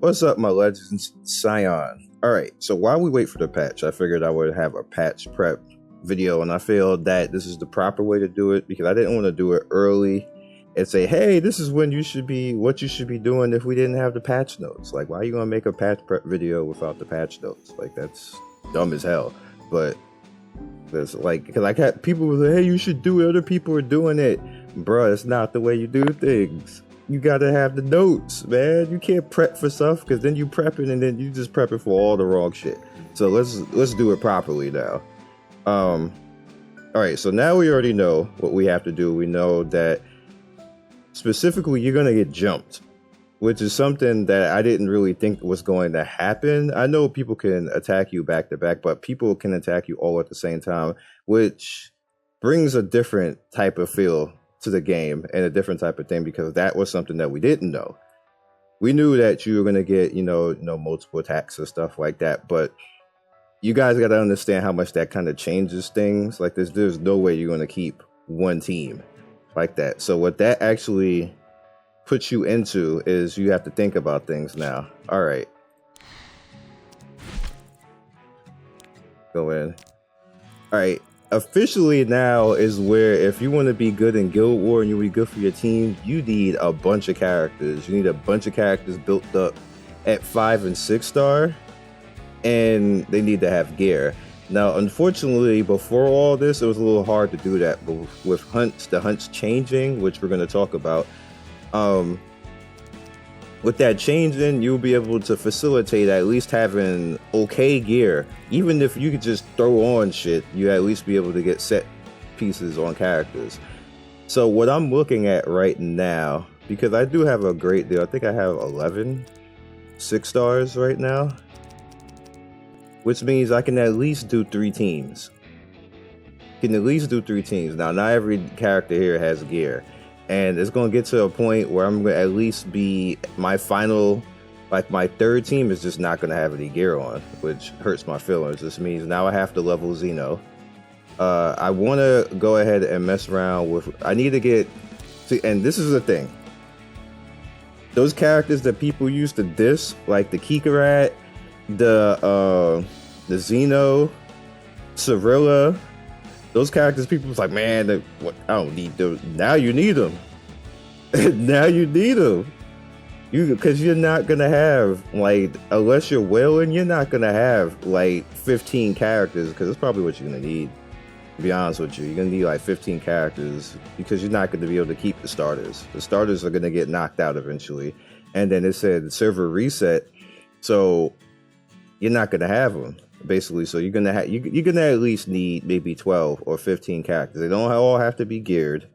What's up, my legends? Scion. Alright, so while we wait for the patch, I figured I would have a patch prep video, and I feel that this is the proper way to do it because I didn't want to do it early and say, hey, this is when you should be, what you should be doing if we didn't have the patch notes. Like, why are you going to make a patch prep video without the patch notes? Like, that's dumb as hell. But there's like, because I got people who say, hey, you should do it, other people are doing it. Bruh, it's not the way you do things. You gotta have the notes, man. You can't prep for stuff because then you prep it and then you just prep it for all the wrong shit. So let's do it properly now. All right, so now we already know what we have to do. We know that specifically you're gonna get jumped, which is something that I didn't really think was going to happen. I know people can attack you back to back, but people can attack you all at the same time, which brings a different type of feel to the game and a different type of thing, because that was something that we didn't know. We knew that you were going to get, you know, multiple attacks and stuff like that, but you guys got to understand how much that kind of changes things. Like there's no way you're going to keep one team like that. So what that actually puts you into is you have to think about things now. All right. Go in. All right. Officially now is where if you want to be good in Guild War and you want to be good for your team, you need a bunch of characters. You need a bunch of characters built up at 5 and 6 star, and they need to have gear. Now, unfortunately, before all this, it was a little hard to do that, but with the hunts changing, which we're going to talk about, with that changing, you'll be able to facilitate at least having okay gear. Even if you could just throw on shit, you at least be able to get set pieces on characters. So what I'm looking at right now, because I do have a great deal, I think I have 11 6 stars right now, which means I can at least do 3 teams. Now, not every character here has gear. And it's going to get to a point where I'm going to at least be my final, like my 3rd team is just not going to have any gear on, which hurts my feelings. This means now I have to level Xeno. I want to go ahead and mess around with, I need to get, see, and this is the thing. Those characters that people used to diss, like the Kikarat, the Xeno, Cirilla, those characters, people was like, man, I don't need those. Now you need them. Now you need them. Because you're not going to have, like, unless you're whaling, you're not going to have, like, 15 characters, because that's probably what you're going to need, to be honest with you. You're going to need, like, 15 characters, because you're not going to be able to keep the starters. The starters are going to get knocked out eventually. And then it said server reset, so you're not going to have them. Basically, so you're gonna at least need maybe 12 or 15 characters. They don't all have to be geared.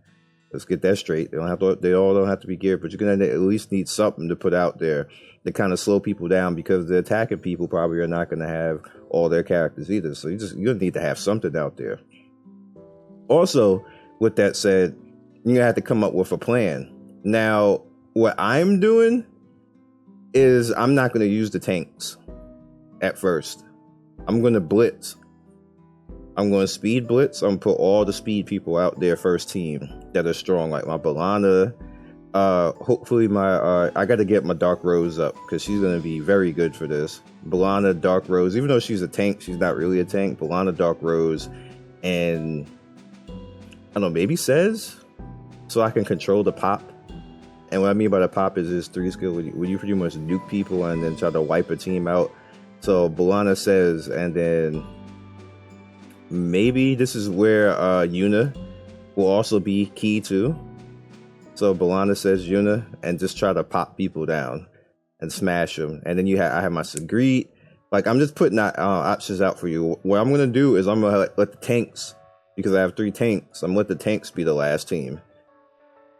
Let's get that straight. They all don't have to be geared, but you're gonna at least need something to put out there to kind of slow people down, because the attacking people probably are not gonna have all their characters either. So you'll need to have something out there. Also, with that said, you have to come up with a plan. Now, what I'm doing is I'm not gonna use the tanks at first. I'm going to blitz. I'm going to speed blitz. I'm going to put all the speed people out there first team that are strong, like my Balana. Hopefully I got to get my Dark Rose up, because she's going to be very good for this. Balana, Dark Rose, even though she's a tank, she's not really a tank. Balana, Dark Rose, and I don't know, maybe Sez, so I can control the pop. And what I mean by the pop is this 3 skill where you pretty much nuke people and then try to wipe a team out. So Balana Sez, and then maybe this is where Yuna will also be key too. So Balana Sez, Yuna, and just try to pop people down and smash them. And then I have my Sigrid. Like, I'm just putting options out for you. What I'm gonna do is I'm gonna let the tanks, because I have 3 tanks, I'm gonna let the tanks be the last team.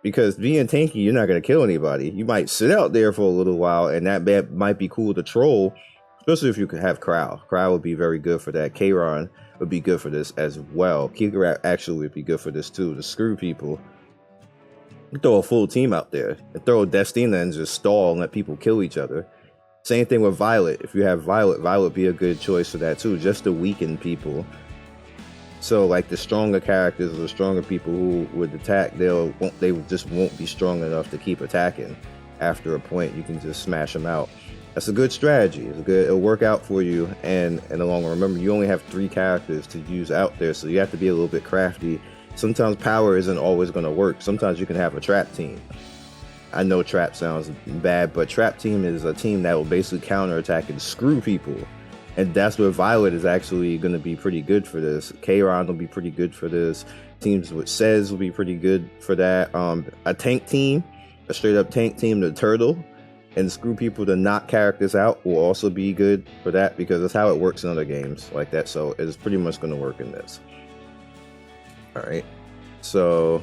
Because being tanky, you're not gonna kill anybody. You might sit out there for a little while, and that might be cool to troll. Especially if you could have Crow. Crow would be very good for that. Kayron would be good for this as well. Kikarat actually would be good for this too, to screw people. You throw a full team out there. And throw a Destina and just stall and let people kill each other. Same thing with Violet. If you have Violet would be a good choice for that too, just to weaken people. So like the stronger characters or the stronger people who would attack, they just won't be strong enough to keep attacking. After a point, you can just smash them out. That's a good strategy. It'll work out for you, and in the long run. Remember, you only have 3 characters to use out there, so you have to be a little bit crafty. Sometimes power isn't always going to work. Sometimes you can have a trap team. I know trap sounds bad, but trap team is a team that will basically counterattack and screw people. And that's where Violet is actually going to be pretty good for this. Kayron will be pretty good for this. Teams with Sez will be pretty good for that. A tank team, a straight up tank team, the Turtle, and screw people to knock characters out will also be good for that, because that's how it works in other games like that. So it's pretty much going to work in this. All right. So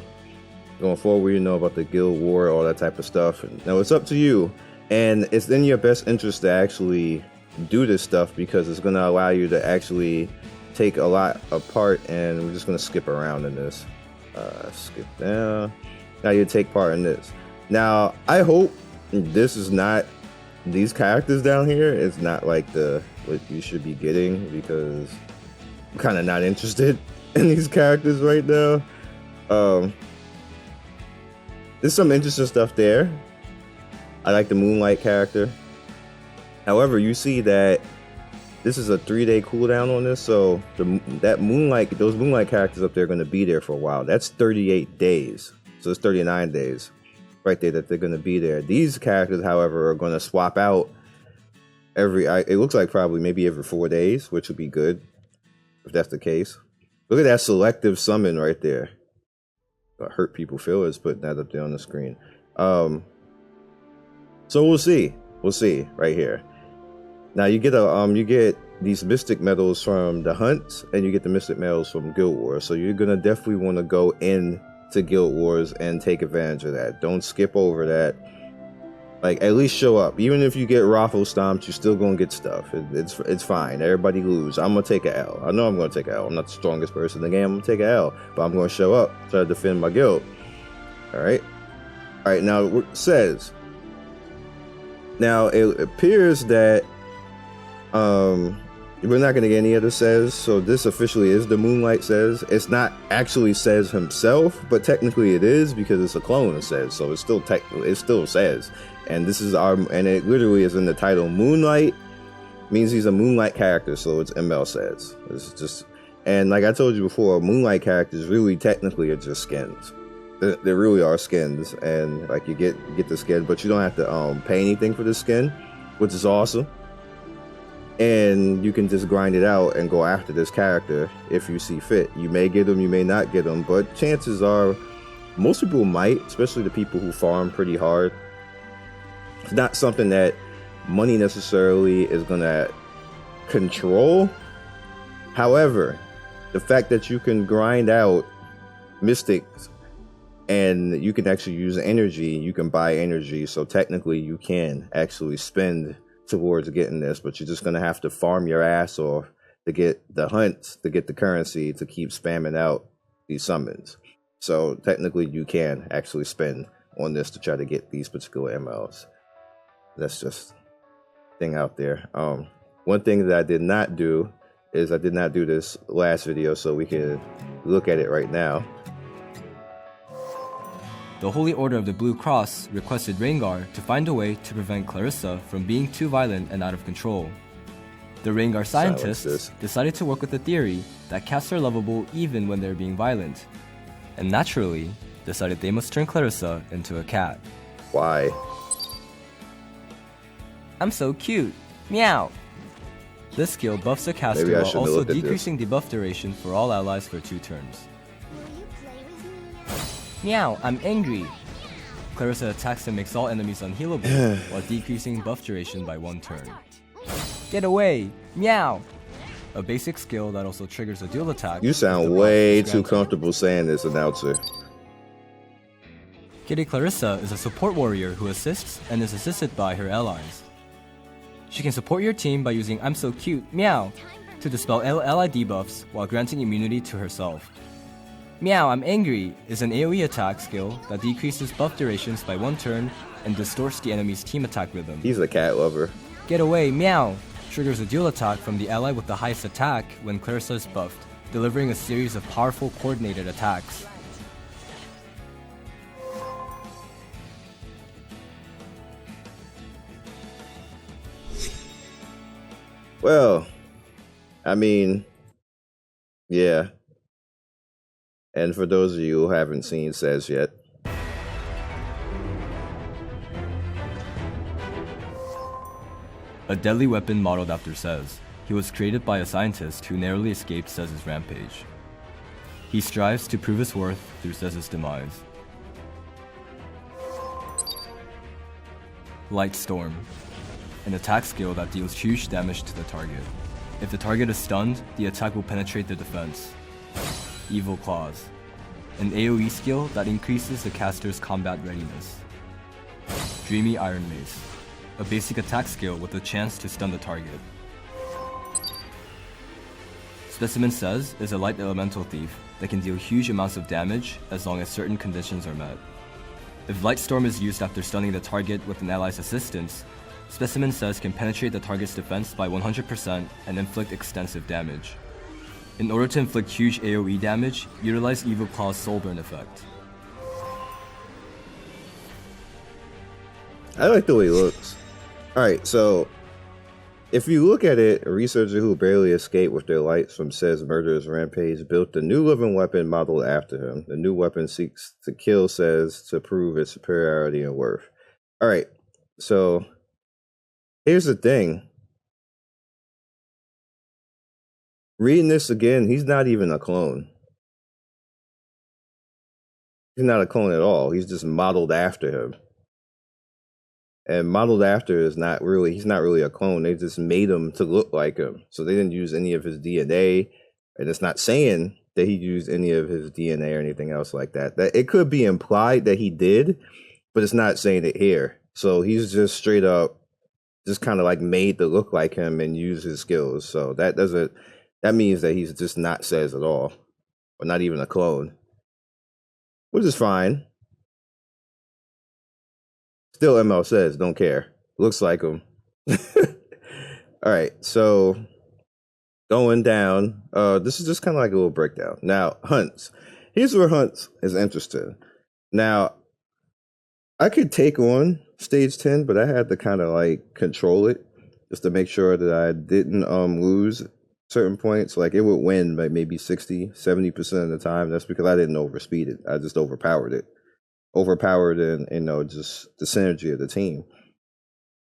going forward, you know about the guild war, all that type of stuff. Now it's up to you, and it's in your best interest to actually do this stuff, because it's going to allow you to actually take a lot apart. And we're just going to skip around in this. Skip down. Now you take part in this. Now I hope this is not, these characters down here is not like what you should be getting, because I'm kind of not interested in these characters right now. There's some interesting stuff there. I like the Moonlight character. However, you see that this is a 3-day cooldown on this, so those Moonlight characters up there are going to be there for a while. That's 38 days, so it's 39 days right there that they're going to be there. These characters, however, are going to swap out it looks like probably maybe every 4 days, which would be good if that's the case. Look at that selective summon right there. Hurt people feelings, putting that up there on the screen. So we'll see right here. Now you get these mystic medals from the hunts, and you get the mystic medals from Guild Wars. So you're gonna definitely want to go into Guild Wars and take advantage of that. Don't skip over that. Like, at least show up. Even if you get raffle stomped, you're still gonna get stuff. It's fine. Everybody lose. I'm gonna take a L. I know I'm gonna take a L. I'm not the strongest person in the game. I'm gonna take a L, but I'm gonna show up, try to defend my guild. All right. Now it says. Now it appears that we're not gonna get any other Sez. So this officially is the Moonlight Sez. It's not actually Sez himself, but technically it is, because it's a clone of Sez. So it's still Sez. And this is and it literally is in the title. Moonlight means he's a Moonlight character, so it's ML Sez. It's just, and like I told you before, Moonlight characters really technically are just skins. They really are skins, and like you get the skin, but you don't have to pay anything for the skin, which is awesome. And you can just grind it out and go after this character if you see fit. You may get them, you may not get them, but chances are most people might, especially the people who farm pretty hard. It's not something that money necessarily is going to control. However, the fact that you can grind out mystics and you can actually use energy, you can buy energy, so technically you can actually spend towards getting this, but you're just going to have to farm your ass off to get the hunts, to get the currency, to keep spamming out these summons. So technically you can actually spend on this to try to get these particular MLs. That's just a thing out there. One thing that I did not do is I did not do this last video, so we can look at it right now. The Holy Order of the Blue Cross requested Rengar to find a way to prevent Clarissa from being too violent and out of control. The Rengar scientists decided to work with the theory that cats are lovable even when they're being violent, and naturally decided they must turn Clarissa into a cat. Why? I'm so cute. Meow. This skill buffs a caster while also decreasing debuff duration for all allies for 2 turns. Meow, I'm angry. Clarissa attacks and makes all enemies unhealable while decreasing buff duration by 1 turn. Get away! Meow! A basic skill that also triggers a dual attack. You sound way too comfortable saying this, announcer. Kitty Clarissa is a support warrior who assists and is assisted by her allies. She can support your team by using I'm so cute, meow, to dispel ally debuffs while granting immunity to herself. Meow, I'm angry is an AoE attack skill that decreases buff durations by 1 turn and distorts the enemy's team attack rhythm. He's a cat lover. Get away, meow, triggers a dual attack from the ally with the highest attack when Clarissa is buffed, delivering a series of powerful coordinated attacks. Well, I mean, yeah. And for those of you who haven't seen Sez yet, A deadly weapon modeled after Sez, he was created by a scientist who narrowly escaped Sez's rampage. He strives to prove his worth through Sez's demise. Light Storm, an attack skill that deals huge damage to the target. If the target is stunned, the attack will penetrate their defense. Evil Claws, an AoE skill that increases the caster's combat readiness. Dreamy Iron Mace, a basic attack skill with a chance to stun the target. Specimen Sez is a light elemental thief that can deal huge amounts of damage as long as certain conditions are met. If Light Storm is used after stunning the target with an ally's assistance, Specimen Sez can penetrate the target's defense by 100% and inflict extensive damage. In order to inflict huge AoE damage, utilize Evil Claw's Soulburn effect. I like the way he looks. Alright, so if you look at it, a researcher who barely escaped with their lights from Sez's murderous rampage built a new living weapon modeled after him. The new weapon seeks to kill Sez to prove its superiority and worth. Alright, so here's the thing. Reading this again, he's not even a clone. He's not a clone at all. He's just modeled after him. And modeled after is not really, he's not really a clone. They just made him to look like him. So they didn't use any of his DNA. And it's not saying that he used any of his DNA or anything else like that. That it could be implied that he did, but it's not saying it here. So he's just straight up, just kind of like made to look like him and use his skills. So that means that he's just not Sez at all. Or not even a clone. Which is fine. Still ML Sez, don't care. Looks like him. Alright, so going down. This is just kind of like a little breakdown. Now, hunts. Here's where hunts is interesting. Now, I could take on stage 10, but I had to kind of like control it just to make sure that I didn't lose certain points. Like it would win by maybe 60-70% of the time. That's because I didn't overspeed it. I just overpowered it. Overpowered and just the synergy of the team.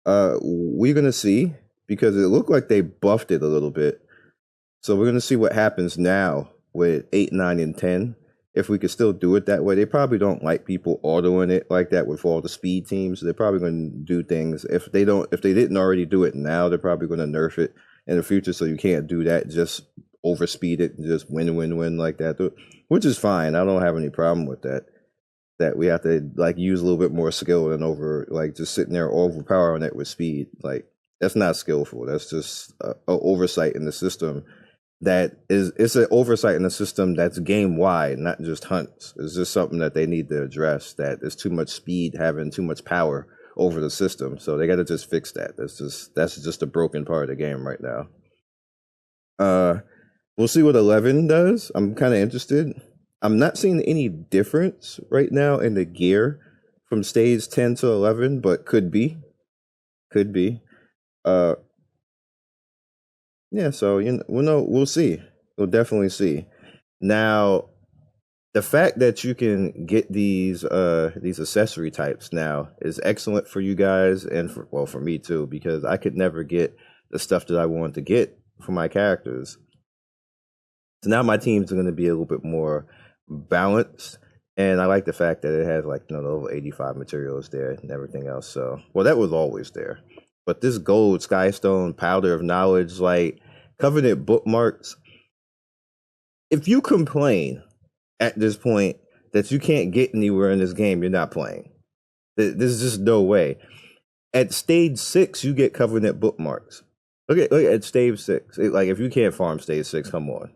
We're gonna see, because it looked like they buffed it a little bit. So we're gonna see what happens now with 8, 9, and 10. If we could still do it that way. They probably don't like people autoing it like that with all the speed teams. They're probably gonna do things. If they didn't already do it now, they're probably gonna nerf it in the future, so you can't do that. Just overspeed it and just win like that. Which is fine. I don't have any problem with that. That we have to like use a little bit more skill than just sitting there overpowering it with speed. Like that's not skillful. That's just a oversight in the system. It's an oversight in the system that's game wide, not just hunts. It's just something that they need to address. That there's too much speed having too much power over the system. So they got to just fix that. That's just a broken part of the game right now. We'll see what 11 does. I'm kind of interested. I'm not seeing any difference right now in the gear from stage 10 to 11, but could be. Yeah, so we'll see. We'll definitely see. Now, the fact that you can get these accessory types now is excellent for you guys and for me too, because I could never get the stuff that I wanted to get for my characters. So now my teams are going to be a little bit more balanced, and I like the fact that it has like the level 85 materials there and everything else. So that was always there, but this gold skystone powder of knowledge, like covenant bookmarks, if you complain at this point that you can't get anywhere in this game, you're not playing. There's just no way. At stage 6 you get covenant bookmarks. Look at stage 6. Like if you can't farm stage 6, come on.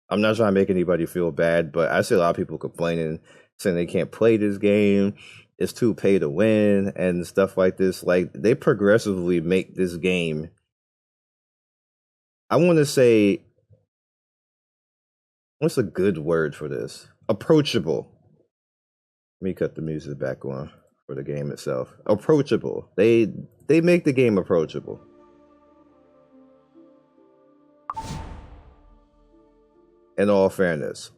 I'm not trying to make anybody feel bad, but I see a lot of people complaining, saying they can't play this game. It's too pay to win and stuff like this. Like, they progressively make this game, I want to say, what's a good word for this? Approachable. Let me cut the music back on for the game itself. Approachable. They make the game approachable. in all fairness.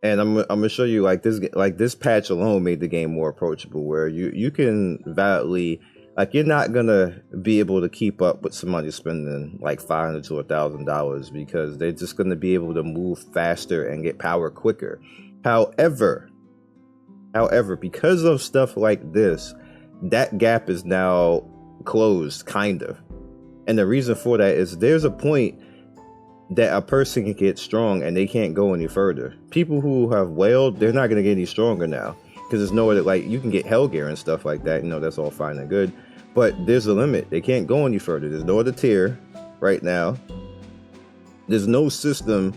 And I'm gonna show you this patch alone made the game more approachable, where you can validly, like, you're not gonna be able to keep up with somebody spending like $500 to $1,000 because they're just gonna be able to move faster and get power quicker. However, because of stuff like this, that gap is now closed, kind of. And the reason for that is there's a point that a person can get strong and they can't go any further. People who have whaled, they're not going to get any stronger now, because there's no other, like, you can get hell gear and stuff like that, that's all fine and good, but there's a limit. They can't go any further. There's no other tier right now. There's no system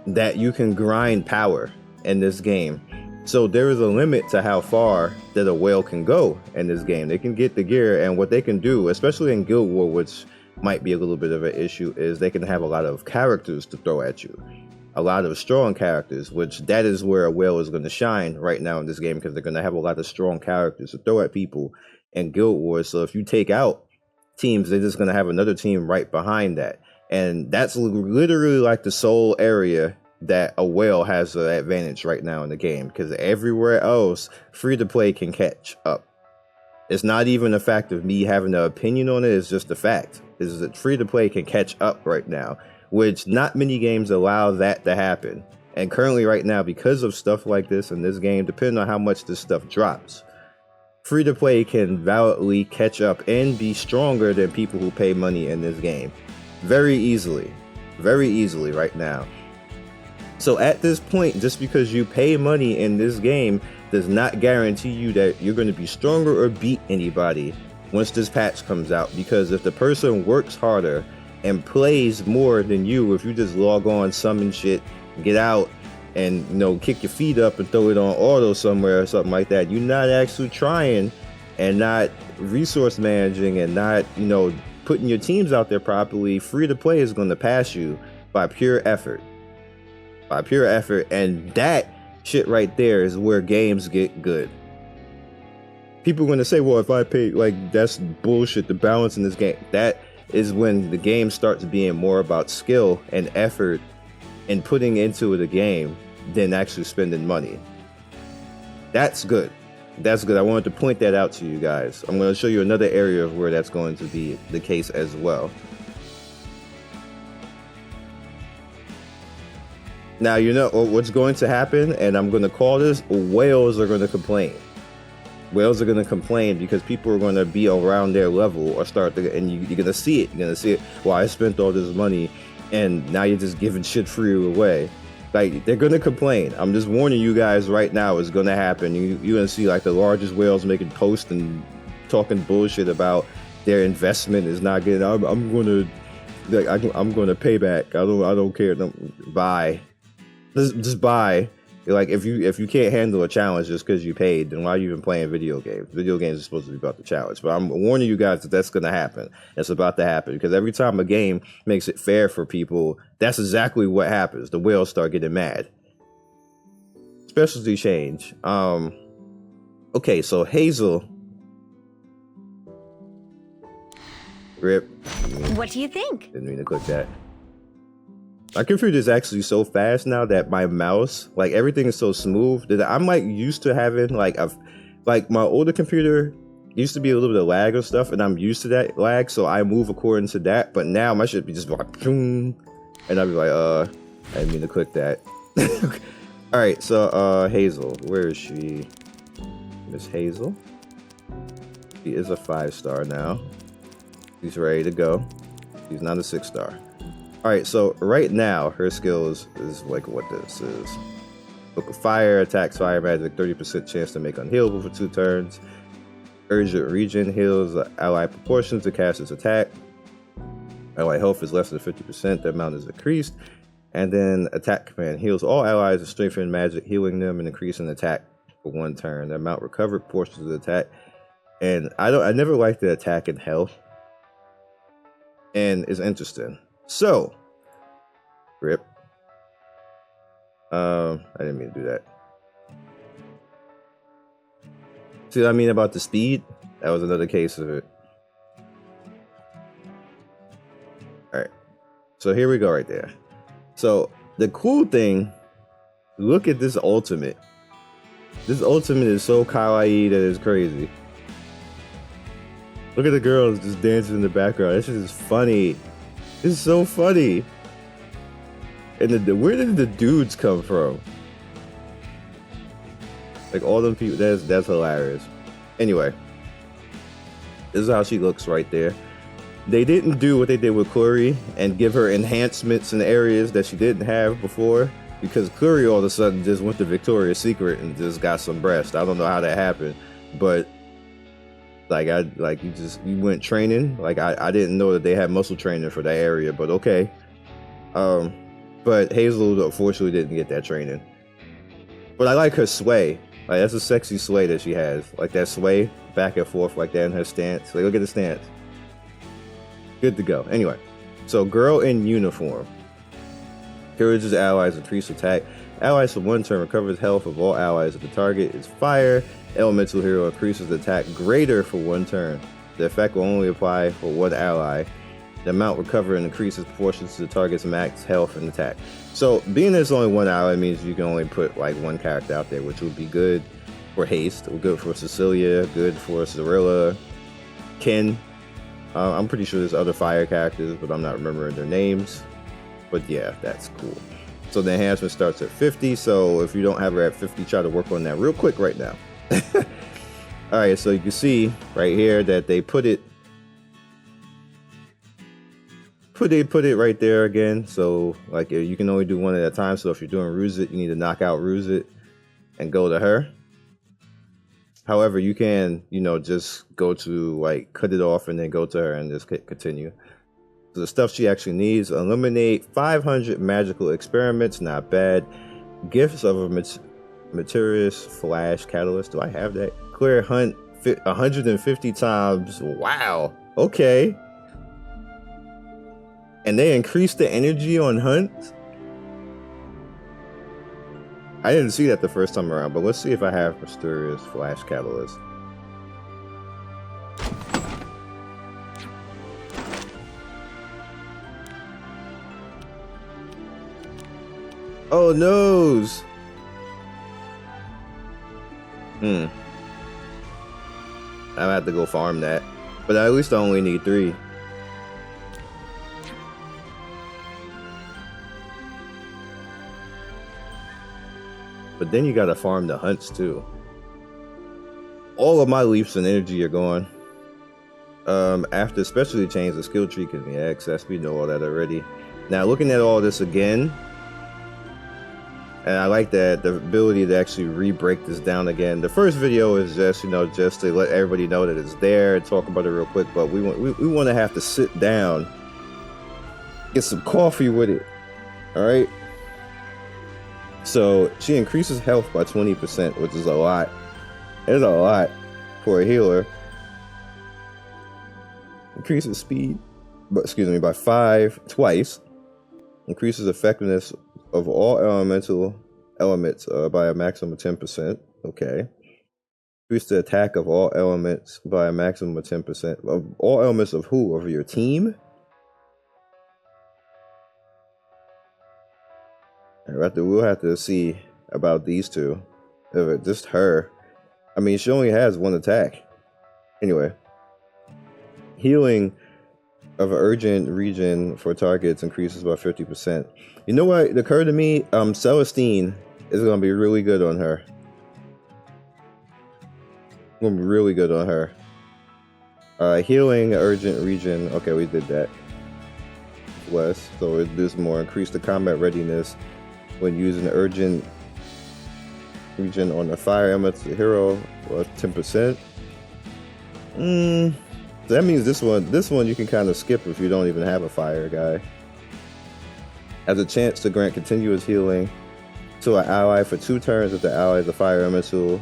that you can grind power in this game. So there is a limit to how far that a whale can go in this game. They can get the gear, and what they can do, especially in Guild War, which might be a little bit of an issue, is they can have a lot of characters to throw at you. A lot of strong characters, which that is where a whale is going to shine right now in this game, because they're going to have a lot of strong characters to throw at people in Guild War. So if you take out teams, they're just going to have another team right behind that. And that's literally like the sole area that a whale has an advantage right now in the game, because everywhere else, free to play can catch up. It's not even a fact of me having an opinion on it, it's just a fact. Is that free to play can catch up right now, which not many games allow that to happen. And currently right now, because of stuff like this in this game, depending on how much this stuff drops, free to play can validly catch up and be stronger than people who pay money in this game. Very easily right now. So at this point, just because you pay money in this game does not guarantee you that you're going to be stronger or beat anybody once this patch comes out. Because if the person works harder and plays more than you, if you just log on, summon shit, get out, and kick your feet up and throw it on auto somewhere or something like that, you're not actually trying and not resource managing and not putting your teams out there properly, free to play is going to pass you by pure effort. And that shit right there is where games get good. People are going to say, well, if I pay, that's bullshit, the balance in this game. That is when the game starts being more about skill and effort and putting into the game than actually spending money. That's good. I wanted to point that out to you guys. I'm going to show you another area of where that's going to be the case as well. Now, what's going to happen, and I'm going to call this, whales are going to complain. Whales are going to complain because people are going to be around their level or and you're going to see it. You're going to see it. Well, I spent all this money and now you're just giving shit free away. They're going to complain. I'm just warning you guys right now, it's going to happen. You're going to see the largest whales making posts and talking bullshit about their investment is not getting, I'm going to pay back. I don't care. Buy. Just buy. If you can't handle a challenge just because you paid, then why are you even playing video games? Video games are supposed to be about the challenge. But I'm warning you guys that that's going to happen. It's about to happen, because every time a game makes it fair for people, that's exactly what happens. The whales start getting mad. Specialty change. Okay, so Hazel. Rip. What do you think? Didn't mean to click that. My computer is actually so fast now that my mouse, everything is so smooth that I'm used to having my older computer used to be a little bit of lag or stuff, and I'm used to that lag, so I move according to that. But now my shit be just boom, and I'll be I didn't mean to click that. All right, so Hazel, where is she? Miss Hazel. She is a 5-star now. She's ready to go. She's not a 6-star. Alright, so right now, her skills is what this is. Book of Fire, attacks fire magic, 30% chance to make unhealable for 2 turns. Urgent Regen heals ally proportions to cast its attack. Ally health is less than 50%, the amount is decreased. And then attack command heals all allies with strengthened magic, healing them and increasing attack for 1 turn. The amount recovered portions of the attack. And I never liked the attack and health. And it's interesting. So, rip. I didn't mean to do that. See what I mean about the speed? That was another case of it. Alright. So here we go right there. So, the cool thing, look at this ultimate. This ultimate is so kawaii that it's crazy. Look at the girls just dancing in the background. This is funny. This is so funny. And where did the dudes come from? Like all them people. That's hilarious. Anyway, this is how she looks right there. They didn't do what they did with Clary and give her enhancements in areas that she didn't have before, because Clary all of a sudden just went to Victoria's Secret and just got some breast. I don't know how that happened, but you went training. Like I didn't know that they had muscle training for that area, but okay. But Hazel unfortunately didn't get that training. But I like her sway. Like that's a sexy sway that she has. Like that sway back and forth like that in her stance. Like look at the stance. Good to go. Anyway, so girl in uniform. Encourages allies to increase attack. Allies for 1 turn recovers health of all allies if the target is fire. Elemental hero increases attack greater for 1 turn. The effect will only apply for 1 ally. The amount recovered increases proportions to the target's max health and attack. So being there's only 1 ally means you can only put like 1 character out there, which would be good for Haste, good for Cecilia, good for Cirilla, Ken. I'm pretty sure there's other fire characters, but I'm not remembering their names. But yeah, that's cool. So the enhancement starts at 50. So if you don't have her at 50, try to work on that real quick right now. All right, so you can see right here that they put it right there again. So like you can only do 1 at a time. So if you're doing Ruzit, you need to knock out Ruzit and go to her. However, you can, just go to like cut it off and then go to her and just continue. So the stuff she actually needs: eliminate 500 magical experiments, not bad. Gifts of a materious flash catalyst. Do I have that? Clear hunt 150 times. Wow. Okay. And they increased the energy on hunts. I didn't see that the first time around, but let's see if I have Mysterious Flash Catalyst. Oh, noes! I'm gonna have to go farm that. But at least I only need 3. But then you gotta farm the hunts too. All of my leaps and energy are gone. After specialty change, the skill tree can be accessed. We know all that already. Now looking at all this again, and I like that the ability to actually re-break this down again. The first video is just just to let everybody know that it's there and talk about it real quick. But we want to have to sit down, get some coffee with it. All right. So she increases health by 20%, which is a lot. It's a lot for a healer. Increases speed, by 5 twice. Increases effectiveness of all elemental elements by a maximum of 10%. Okay. Increase the attack of all elements by a maximum of 10%. Of all elements of who? Of your team? We'll have to see about these two. Just her. I mean, she only has 1 attack. Anyway. Healing of an urgent region for targets increases by 50%. You know what? It occurred to me, Celestine is going to be really good on her. Going to be really good on her. Healing urgent region. Okay, we did that. Less. So it does more. Increase the combat readiness when using urgent region on the fire element hero, 10%. So that means this one you can kind of skip if you don't even have a fire guy. Has a chance to grant continuous healing to an ally for 2 turns if the ally is a fire elemental,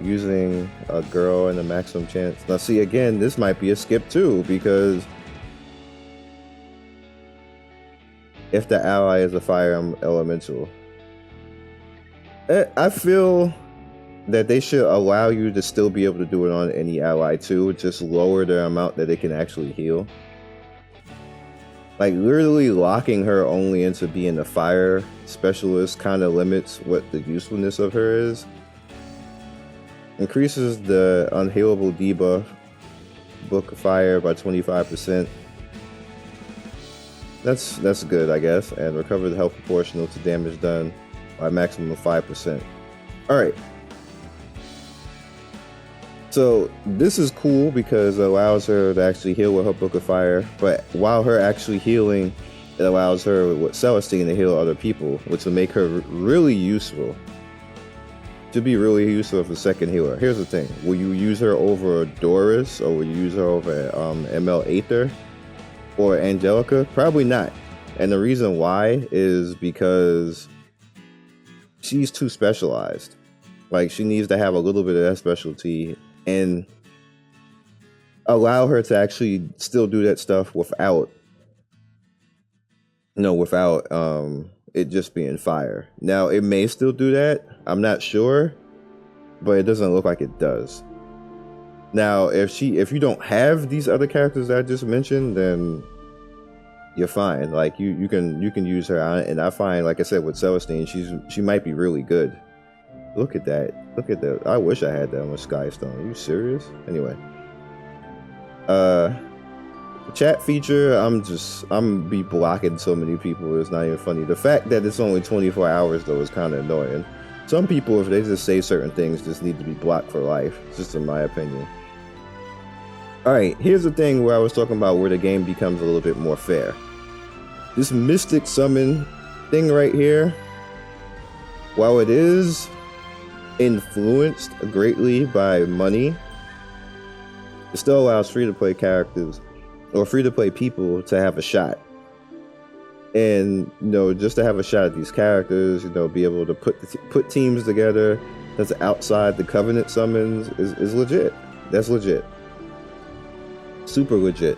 using a girl and a maximum chance. Now see, again, this might be a skip too, because if the ally is a fire elemental, I feel that they should allow you to still be able to do it on any ally too, just lower the amount that they can actually heal. Like literally locking her only into being a fire specialist kind of limits what the usefulness of her is. Increases the unhealable debuff Book of Fire by 25%. That's good, I guess. And recover the health proportional to damage done by maximum of 5%. Alright. So this is cool because it allows her to actually heal with her Book of Fire, but while her actually healing, it allows her with Celestine to heal other people, which will make her really useful. To be really useful for second healer. Here's the thing: will you use her over Doris, or will you use her over ML Aether or Angelica? Probably not. And the reason why is because she's too specialized. Like, she needs to have a little bit of that specialty and allow her to actually still do that stuff without it just being fire. Now, it may still do that. I'm not sure, but it doesn't look like it does. Now, if you don't have these other characters that I just mentioned, then you're fine. Like, you can use her on, and I find, like I said, with Celestine, she might be really good. Look at that. Look at that. I wish I had that with Skystone. Are you serious? Anyway. Chat feature, I'm be blocking so many people, it's not even funny. The fact that it's only 24 hours though is kind of annoying. Some people, if they just say certain things, just need to be blocked for life. It's just in my opinion. Alright, here's the thing where I was talking about where the game becomes a little bit more fair. This Mystic Summon thing right here, while it is influenced greatly by money, it still allows free-to-play characters or free-to-play people to have a shot. And, just to have a shot at these characters, be able to put teams together that's outside the Covenant summons is legit. That's legit. Super legit.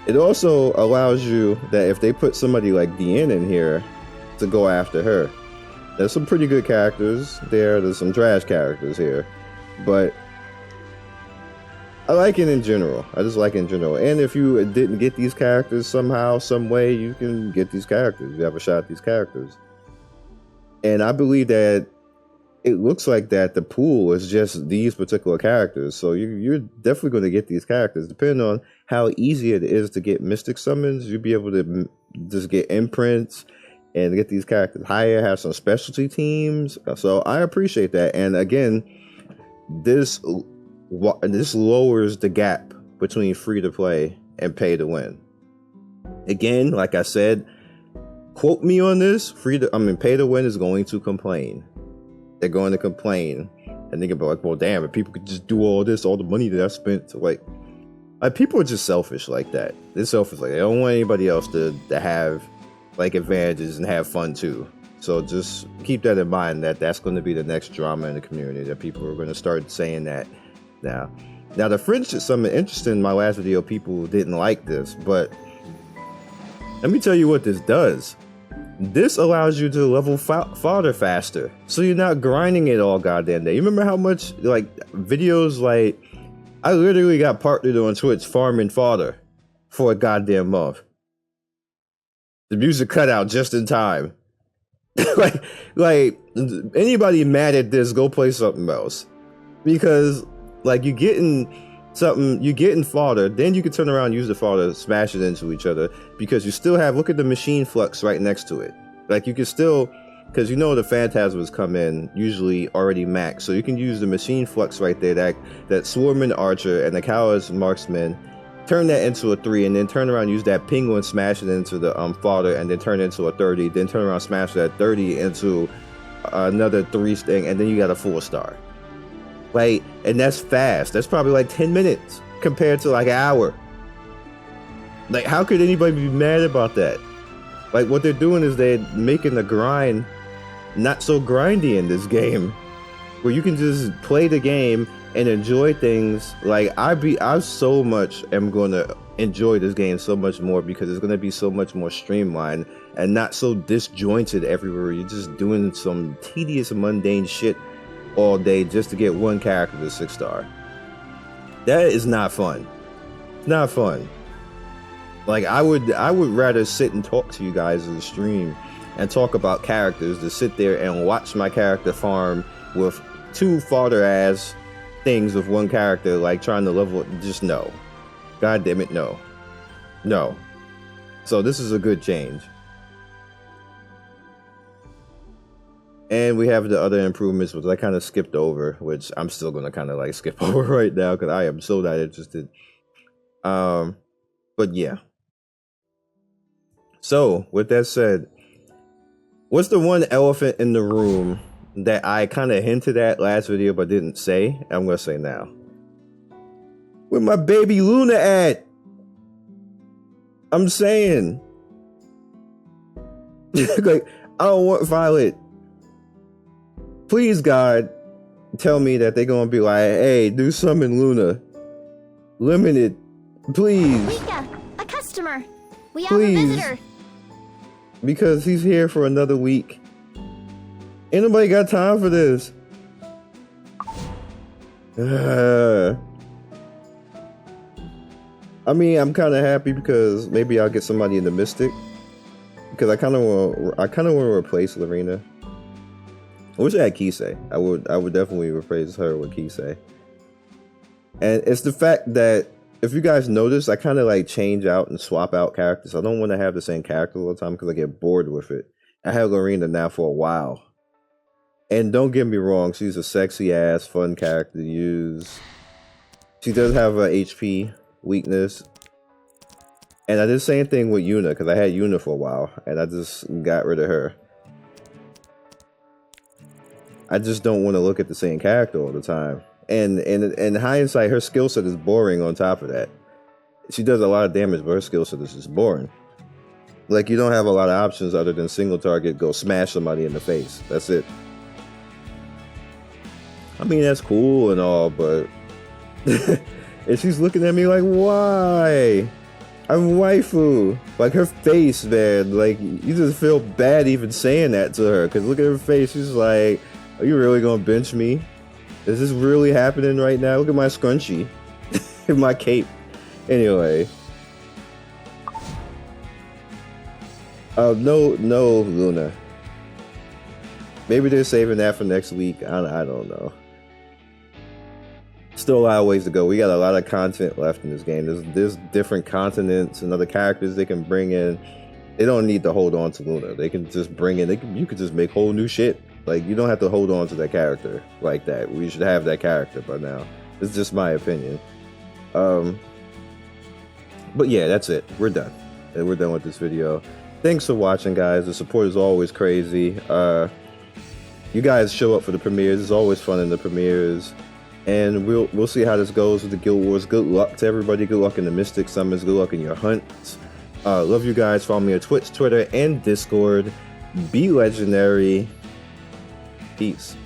It also allows you that if they put somebody like Diane in here to go after her. There's some pretty good characters there. There's some trash characters here. But I like it in general. I just like it in general. And if you didn't get these characters somehow, some way, you can get these characters. You have a shot at these characters. And I believe that it looks like that the pool is just these particular characters. So you're definitely going to get these characters. Depending on how easy it is to get Mystic Summons, you'll be able to just get imprints and get these characters higher, have some specialty teams. So I appreciate that. And again, this lowers the gap between free to play and pay to win. Again, like I said, quote me on this. Pay to win is going to complain. They're going to complain, and they're gonna be like, "Well, damn! If people could just do all this, all the money that I spent, like people are just selfish like that. They're selfish like they don't want anybody else to have like advantages and have fun too. So just keep that in mind. That's going to be the next drama in the community. That people are going to start saying that now. Now the friendship summit, interesting. In my last video, people didn't like this, but let me tell you what this does. This allows you to level fodder faster, so you're not grinding it all goddamn day. You remember how much videos I literally got partnered on Twitch farming fodder for a goddamn month. The music cut out just in time. like anybody mad at this, go play something else, because you're getting fodder, then you can turn around and use the fodder, smash it into each other, because you still have, look at the machine flux right next to it. You can still, because the phantasms come in usually already maxed, so you can use the machine flux right there, that swarming archer and the coward's marksman, turn that into a 3, and then turn around and use that penguin, smash it into the fodder, and then turn it into a 30, then turn around, smash that 30 into another 3 thing, and then you got a 4-star. And that's fast. That's probably 10 minutes compared to an hour. How could anybody be mad about that? What they're doing is they're making the grind not so grindy in this game, where you can just play the game and enjoy things. I so much am going to enjoy this game so much more, because it's going to be so much more streamlined and not so disjointed everywhere. You're just doing some tedious, mundane shit all day just to get one character to 6-star. That is not fun. It's not fun. Like I would rather sit and talk to you guys in the stream and talk about characters to sit there and watch my character farm with 2 fodder ass things with 1 character, like trying to level. Just no. God damn it, no. No. So this is a good change. And we have the other improvements, which I kind of skipped over, which I'm still going to kind of like skip over right now because I am so not interested. But yeah. So with that said, what's the one elephant in the room that I kind of hinted at last video but didn't say? I'm going to say now. Where my baby Luna at? I'm saying. Like, I don't want Violet. Please, God, tell me that they're gonna be like, hey, do summon Luna. Limited. Please. Rika, a customer. We have Please. a visitor. Because he's here for another week. Ain't nobody got time for this. I mean, I'm kind of happy because maybe I'll get somebody in the Mystic. Because I kind of want to replace Lorena. I wish I had Kisei. I would definitely replace her with Kisei. And it's the fact that if you guys notice, I kind of like change out and swap out characters. I don't want to have the same character all the time because I get bored with it. I have Lorena now for a while. And don't get me wrong, she's a sexy ass, fun character to use. She does have a HP weakness. And I did the same thing with Yuna because I had Yuna for a while and I just got rid of her. I just don't want to look at the same character all the time. And in hindsight, her skill set is boring on top of that. She does a lot of damage, but her skill set is just boring. Like, you don't have a lot of options other than single target, go smash somebody in the face. That's it. I mean, that's cool and all, but... and she's looking at me like, why? I'm waifu. Like, her face, man. Like, you just feel bad even saying that to her. Because look at her face. She's like... Are you really gonna bench me? Is this really happening right now? Look at my scrunchie. My cape. Anyway. No Luna. Maybe they're saving that for next week. I don't know. Still a lot of ways to go. We got a lot of content left in this game. There's different continents and other characters they can bring in. They don't need to hold on to Luna. They can just bring in, you could just make whole new shit. Like, you don't have to hold on to that character like that. We should have that character by now. It's just my opinion. But yeah, that's it. We're done. And we're done with this video. Thanks for watching, guys. The support is always crazy. You guys show up for the premieres. It's always fun in the premieres. And we'll see how this goes with the Guild Wars. Good luck to everybody. Good luck in the Mystic Summons. Good luck in your hunts. Love you guys. Follow me on Twitch, Twitter, and Discord. Be legendary. Peace.